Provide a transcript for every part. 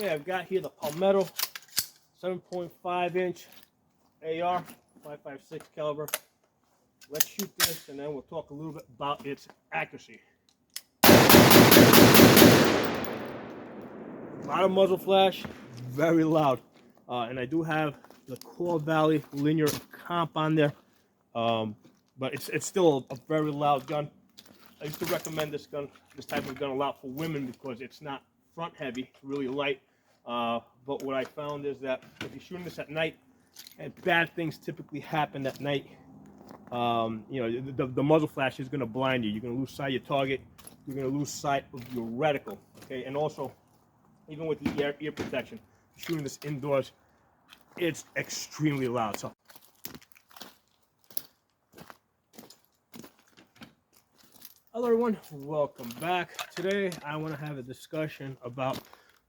Okay, I've got here the Palmetto 7.5 inch AR 5.56 caliber. Let's shoot this and then we'll talk a little bit about its accuracy. A lot of muzzle flash, very loud. And I do have the Core Valley linear comp on there. But it's still a very loud gun. I used to recommend this type of gun a lot for women because it's not front heavy, it's really light. But what I found is that if you're shooting this at night, and bad things typically happen at night, you know, the muzzle flash is going to blind you. You're going to lose sight of your target. You're going to lose sight of your reticle. Okay, and also, even with the ear protection, shooting this indoors, it's extremely loud. So. Hello everyone, welcome back. Today I want to have a discussion about,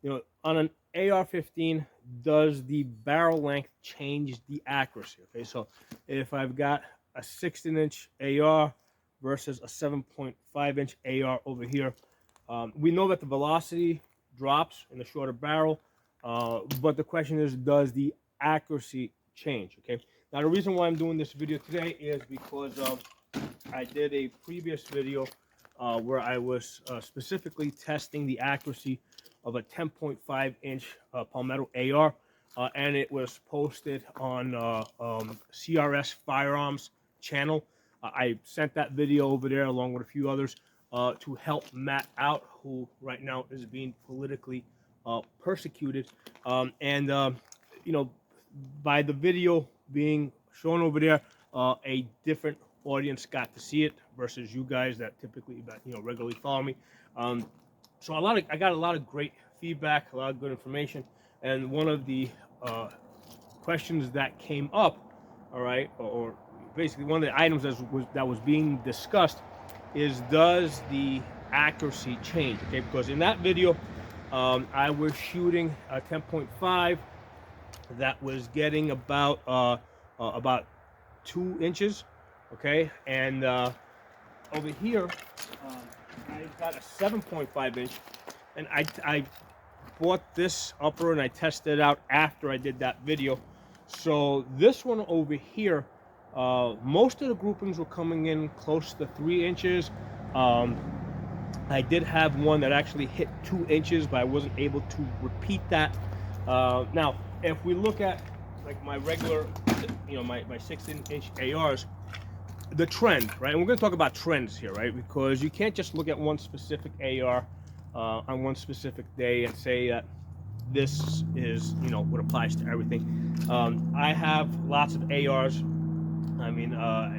you know, on an AR-15, does the barrel length change the accuracy? Okay, so if I've got a 16-inch AR versus a 7.5-inch AR over here, we know that the velocity drops in the shorter barrel, but the question is, does the accuracy change? Okay, now the reason why I'm doing this video today is because I did a previous video where I was specifically testing the accuracy of a 10.5-inch Palmetto AR, and it was posted on CRS Firearms channel. I sent that video over there along with a few others to help Matt out, who right now is being politically persecuted. You know, by the video being shown over there, a different audience got to see it versus you guys that typically, you know, regularly follow me. So I got a lot of great feedback, a lot of good information, and one of the questions that came up, all right, or basically one of the items that was being discussed is, does the accuracy change? Okay, because in that video, I was shooting a 10.5 that was getting about 2 inches. Okay, and over here, I've got a 7.5 inch, and I bought this upper and I tested it out after I did that video. So this one over here, most of the groupings were coming in close to 3 inches. I did have one that actually hit 2 inches, but I wasn't able to repeat that. Now, if we look at like my regular, you know, my 16-inch ARs, the trend, right? And we're going to talk about trends here, right? Because you can't just look at one specific AR on one specific day and say that this is, you know, what applies to everything. I have lots of ARs. I mean,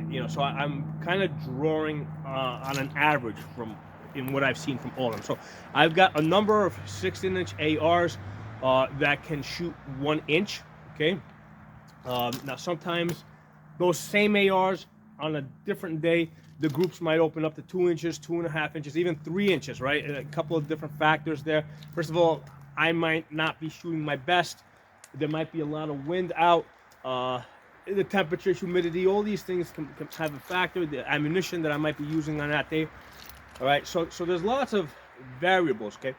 you know, so I'm kind of drawing on an average from in what I've seen from all of them. So I've got a number of 16-inch ARs that can shoot 1 inch. Okay. Now sometimes those same ARs, on a different day, the groups might open up to 2 inches, 2.5 inches, even 3 inches, right? And a couple of different factors there. First of all, I might not be shooting my best. There might be a lot of wind out. The temperature, humidity, all these things can have a factor. The ammunition that I might be using on that day. All right, so there's lots of variables, okay?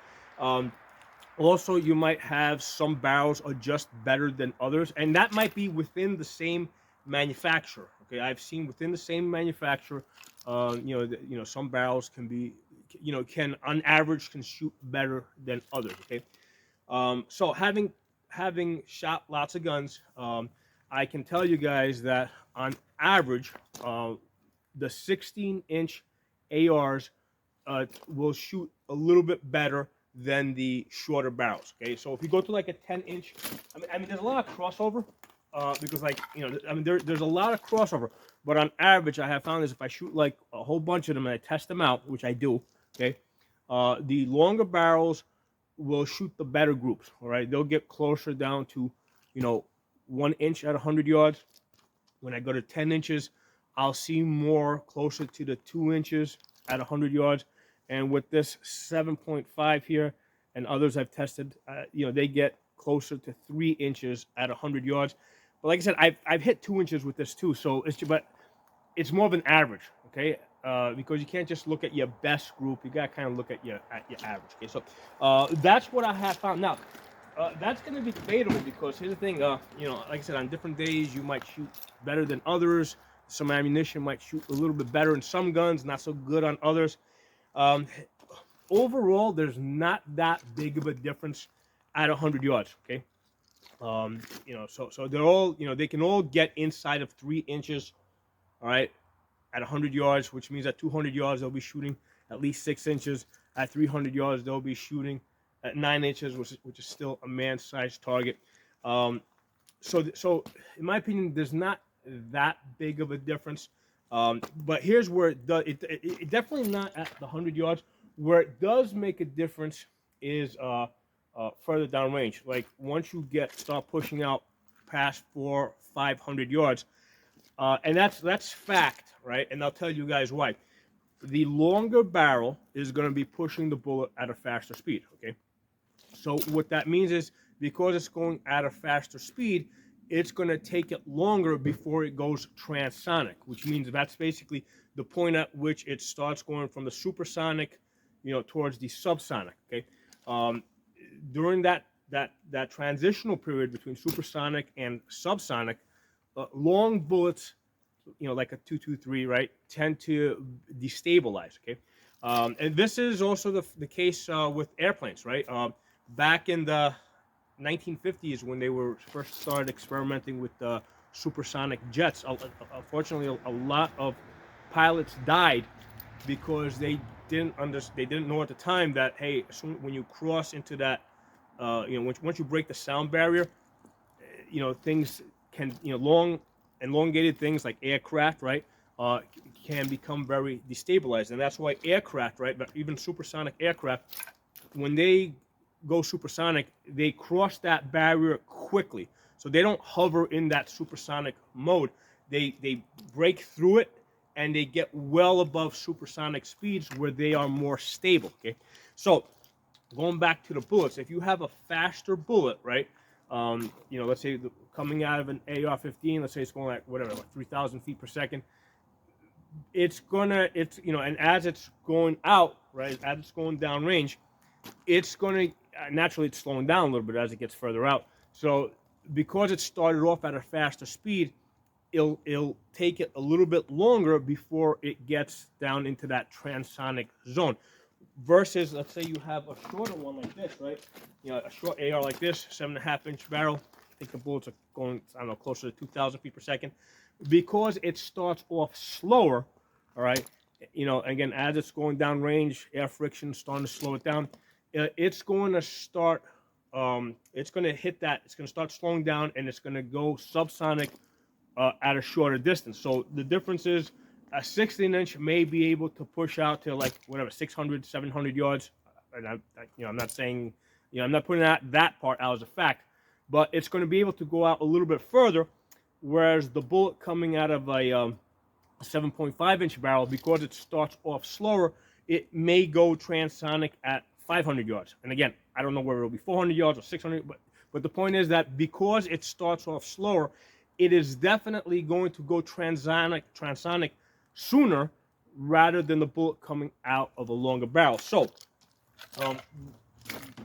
Also, you might have some barrels are just better than others, and that might be within the same manufacturer. Okay, I've seen within the same manufacturer, you know, some barrels can be, you know, can on average can shoot better than others. Okay, so having shot lots of guns, I can tell you guys that on average, the 16-inch ARs will shoot a little bit better than the shorter barrels. Okay, so if you go to like a 10-inch, I mean, there's a lot of crossover. Because, like, you know, I mean, there's a lot of crossover, but on average, I have found is if I shoot like a whole bunch of them and I test them out, which I do, okay, the longer barrels will shoot the better groups. All right, they'll get closer down to, you know, 1 inch at 100 yards. When I go to 10 inches, I'll see more closer to the 2 inches at 100 yards. And with this 7.5 here and others I've tested, you know, they get closer to 3 inches at 100 yards. But like I said, I've hit 2 inches with this too, so it's more of an average, okay? Because you can't just look at your best group. You got to kind of look at your average. Okay, so that's what I have found. Now, That's going to be debatable because here's the thing. You know, like I said, on different days you might shoot better than others. Some ammunition might shoot a little bit better in some guns, not so good on others. Um, Overall, there's not that big of a difference at 100 yards. Okay. You know, so they're all, you know, they can all get inside of 3 inches. All right, at 100 yards, which means at 200 yards they'll be shooting at least 6 inches. At 300 yards they'll be shooting at 9 inches, which is still a man-sized target. Um, so in my opinion, there's not that big of a difference. But here's where it does. It definitely not at the 100 yards. Where it does make a difference is further downrange. Like once you start pushing out past 500 yards, and that's fact, right? And I'll tell you guys why. The longer barrel is going to be pushing the bullet at a faster speed. Okay, so what that means is because it's going at a faster speed, it's going to take it longer before it goes transonic, which means that's basically the point at which it starts going from the supersonic, you know, towards the subsonic. Okay, um, during that transitional period between supersonic and subsonic, long bullets, you know, like a 223, right, tend to destabilize. Okay, and this is also the case with airplanes, right? Back in the 1950s, when they were first started experimenting with supersonic jets, unfortunately, a lot of pilots died because they didn't know at the time that, hey, when you cross into that, you know, once you break the sound barrier, you know, things can, you know, elongated things like aircraft, right, can become very destabilized. And that's why aircraft, right, but even supersonic aircraft, when they go supersonic, they cross that barrier quickly. So they don't hover in that supersonic mode. They break through it and they get well above supersonic speeds where they are more stable. Okay, so going back to the bullets, if you have a faster bullet, right? You know, let's say coming out of an AR-15, let's say it's going like whatever, like 3,000 feet per second. It's you know, and as it's going out, right, as it's going down range, it's gonna naturally it's slowing down a little bit as it gets further out. So because it started off at a faster speed, it'll take it a little bit longer before it gets down into that transonic zone. Versus, let's say you have a shorter one like this, right? You know, a short AR like this, 7.5-inch barrel. I think the bullets are going, I don't know, closer to 2,000 feet per second. Because it starts off slower, all right? You know, again, as it's going down range, air friction starting to slow it down. It's going to start, it's going to hit that, it's going to start slowing down, and it's going to go subsonic at a shorter distance. So the difference is a 16-inch may be able to push out to like whatever 600, 700 yards. And you know, I'm not saying, you know, I'm not putting that part out as a fact, but it's going to be able to go out a little bit further. Whereas the bullet coming out of a 7.5-inch barrel, because it starts off slower, it may go transonic at 500 yards. And again, I don't know whether it'll be 400 yards or 600, but the point is that because it starts off slower, it is definitely going to go transonic sooner rather than the bullet coming out of a longer barrel. So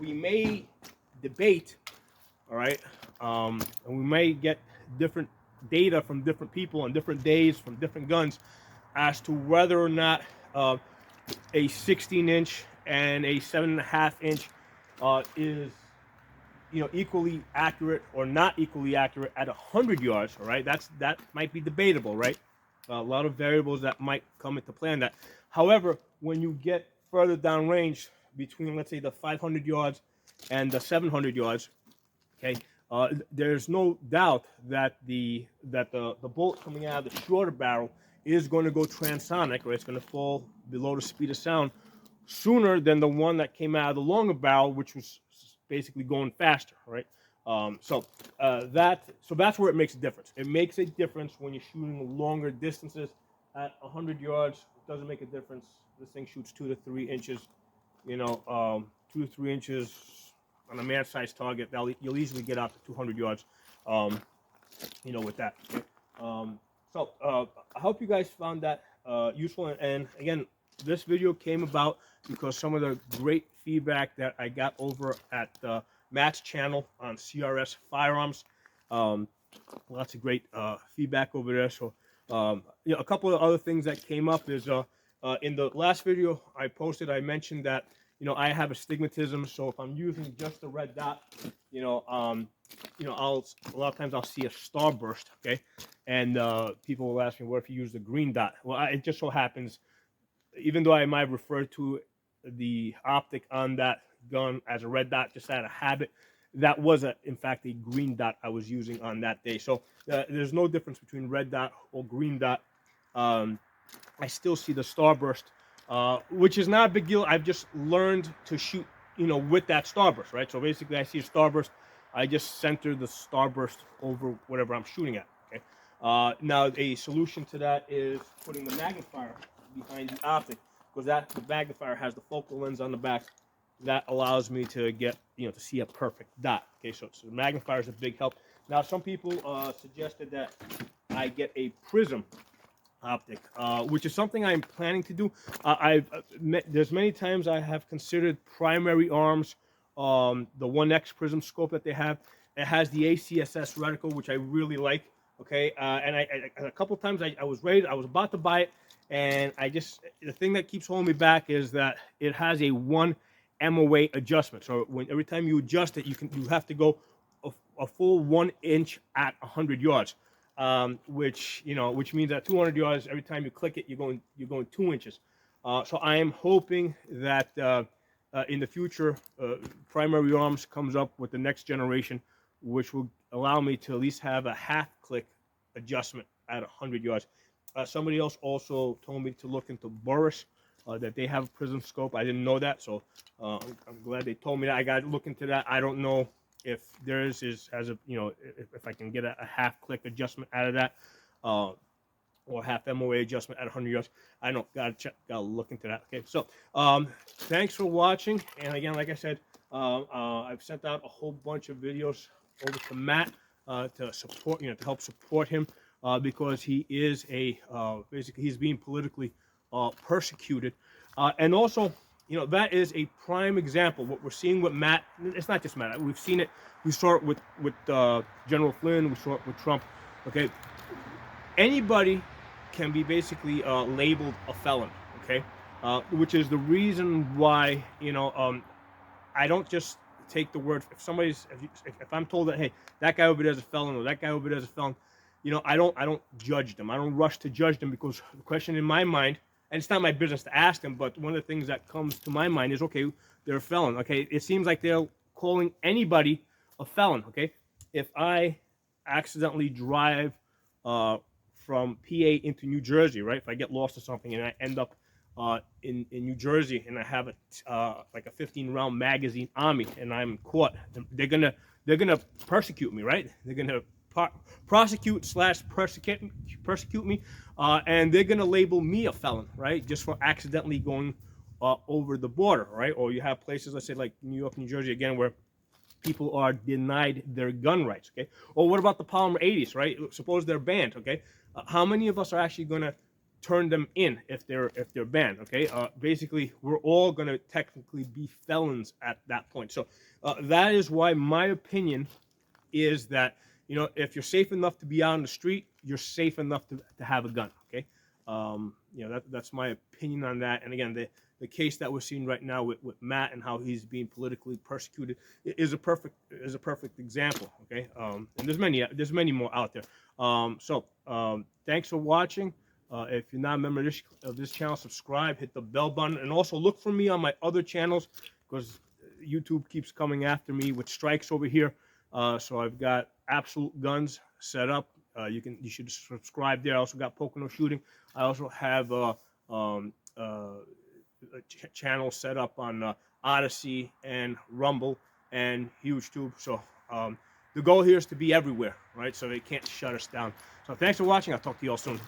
we may debate, all right, and we may get different data from different people on different days from different guns as to whether or not a 16-inch and a 7.5-inch is, you know, equally accurate or not equally accurate at 100 yards. All right, that might be debatable, right? A lot of variables that might come into play on that. However, when you get further down range, between, let's say, the 500 yards and the 700 yards, okay, there's no doubt that the bullet coming out of the shorter barrel is going to go transonic, or it's going to fall below the speed of sound sooner than the one that came out of the longer barrel, which was basically going faster, right? So that's where it makes a difference. It makes a difference when you're shooting longer distances. At 100 yards, it doesn't make a difference. This thing shoots 2 to 3 inches, you know, 2 to 3 inches on a man-sized target. You'll easily get out to 200 yards, you know, with that. Okay? I hope you guys found that useful. And again, this video came about because some of the great feedback that I got over at Matt's channel on CRS Firearms. Lots of great feedback over there. So, a couple of other things that came up is in the last video I posted, I mentioned that I have astigmatism. So if I'm using just the red dot, a lot of times I'll see a starburst. Okay, and people will ask me, "What if you use the green dot?" Well, it just so happens, even though I might refer to the optic on that gun as a red dot just out of habit, that was in fact a green dot I was using on that day. So there's no difference between red dot or green dot. I still see the starburst, which is not a big deal. I've just learned to shoot, with that starburst, right? So basically, I see a starburst, I just center the starburst over whatever I'm shooting at. Okay. Now a solution to that is putting the magnifier behind the optic, because the magnifier has the focal lens on the back. That allows me to get, to see a perfect dot. Okay, so the magnifier is a big help. Now, some people suggested that I get a prism optic, which is something I'm planning to do. There's many times I have considered Primary Arms, the 1X prism scope that they have. It has the ACSS reticle, which I really like. Okay, and a couple times I was about to buy it, and the thing that keeps holding me back is that it has a 1 MOA adjustment. So every time you adjust it, you have to go a full 1 inch at 100 yards, which means at 200 yards, every time you click it, you're going 2 inches. So I am hoping that in the future, Primary Arms comes up with the next generation, which will allow me to at least have a half click adjustment at 100 yards. Somebody else also told me to look into Boris, that they have a prism scope. I didn't know that, so I'm glad they told me that. I got to look into that. I don't know if theirs has a, if I can get a half click adjustment out of that, or half MOA adjustment at 100 yards. I don't know. Gotta look into that. Okay, so thanks for watching. And again, like I said, I've sent out a whole bunch of videos over to Matt to support, to help support him, because he is basically he's being politically persecuted, and also, that is a prime example. What we're seeing with Matt, it's not just Matt. We've seen it. We saw it with General Flynn. We saw it with Trump. Okay, anybody can be basically labeled a felon. Okay, which is the reason why I don't just take the word. If I'm told that, hey, that guy over there is a felon, or that guy over there is a felon, I don't judge them. I don't rush to judge them, because the question in my mind, and it's not my business to ask them, but one of the things that comes to my mind is, okay, they're a felon. Okay, it seems like they're calling anybody a felon. Okay, if I accidentally drive from PA into New Jersey, right? If I get lost or something and I end up in New Jersey, and I have like a 15-round magazine on me, and I'm caught, they're gonna persecute me, right? They're gonna prosecute me, and they're gonna label me a felon, right? Just for accidentally going over the border, right? Or you have places, let's say like New York, New Jersey, again, where people are denied their gun rights. Okay. Or what about the Polymer 80s, right? Suppose they're banned. Okay. How many of us are actually going to turn them in if they're banned? Okay. Basically, we're all going to technically be felons at that point. So that is why my opinion is that, if you're safe enough to be out on the street, you're safe enough to have a gun. Okay. That's my opinion on that. And again, the case that we're seeing right now with Matt and how he's being politically persecuted is a perfect example. Okay. And there's many more out there. Thanks for watching. If you're not a member of this channel, subscribe, hit the bell button, and also look for me on my other channels, because YouTube keeps coming after me with strikes over here. So I've got Absolute Guns set up. You should subscribe there. I also got Pocono Shooting. I also have a channel set up on Odyssey and Rumble and HugeTube. So the goal here is to be everywhere, right? So they can't shut us down. So thanks for watching. I'll talk to you all soon.